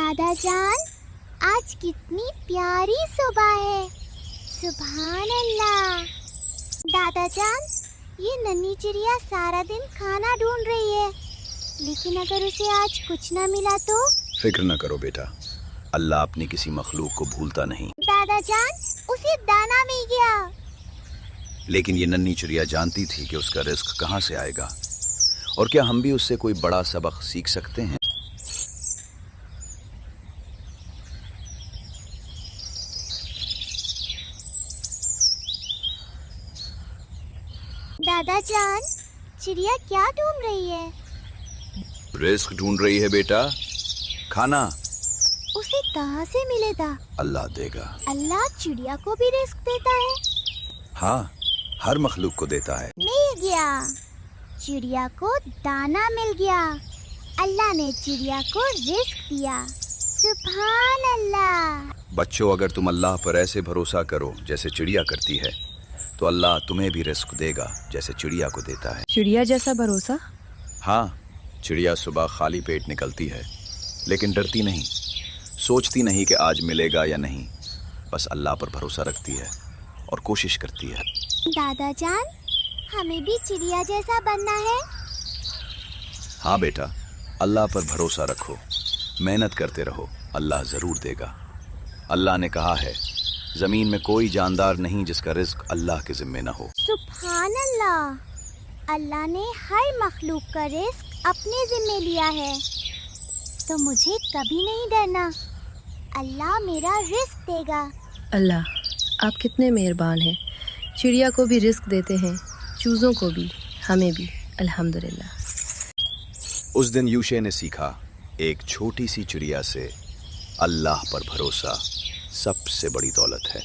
दादा जान, आज कितनी प्यारी सुबह है। सुभान अल्लाह। दादा जान, ये नन्ही चिड़िया सारा दिन खाना ढूंढ रही है, लेकिन अगर उसे आज कुछ ना मिला तो? फिक्र न करो बेटा, अल्लाह अपनी किसी मखलूक को भूलता नहीं। दादा जान, उसे दाना मिल गया। लेकिन ये नन्ही चिड़िया जानती थी कि उसका रिस्क कहाँ से आएगा, और क्या हम भी उससे कोई बड़ा सबक सीख सकते हैं? दादा जान, चिड़िया क्या ढूंढ रही है? रिस्क ढूंढ रही है बेटा, खाना। उसे कहाँ से मिलेगा? अल्लाह देगा। अल्लाह चिड़िया को भी रिस्क देता है? हाँ, हर मखलूक को देता है। मिल गया, चिड़िया को दाना मिल गया। अल्लाह ने चिड़िया को रिस्क दिया। सुभान अल्लाह। बच्चों, अगर तुम अल्लाह पर ऐसे भरोसा करो जैसे चिड़िया करती है, तो अल्लाह तुम्हें भी रिस्क देगा जैसे चिड़िया को देता है। चिड़िया जैसा भरोसा? हाँ, चिड़िया सुबह खाली पेट निकलती है, लेकिन डरती नहीं, सोचती नहीं कि आज मिलेगा या नहीं, बस अल्लाह पर भरोसा रखती है और कोशिश करती है। दादा जान, हमें भी चिड़िया जैसा बनना है। हाँ बेटा, अल्लाह पर भरोसा रखो, मेहनत करते रहो, अल्लाह ज़रूर देगा। अल्लाह ने कहा है, ज़मीन में कोई जानदार नहीं जिसका रिस्क अल्लाह के ज़िम्मे न हो। सुभान अल्लाह। अल्लाह ने हर मखलूक का रिस्क अपने ज़िम्मे लिया है, तो मुझे कभी नहीं डरना। अल्लाह मेरा रिस्क देगा। अल्लाह, आप कितने मेहरबान हैं। चिड़िया को भी रिस्क देते हैं, चूज़ों को भी, हमें भी। अल्हम्दुलिल्लाह। उस दिन यूशे ने सीखा, एक छोटी सी चिड़िया से अल्लाह पर भरोसा सबसे बड़ी दौलत है।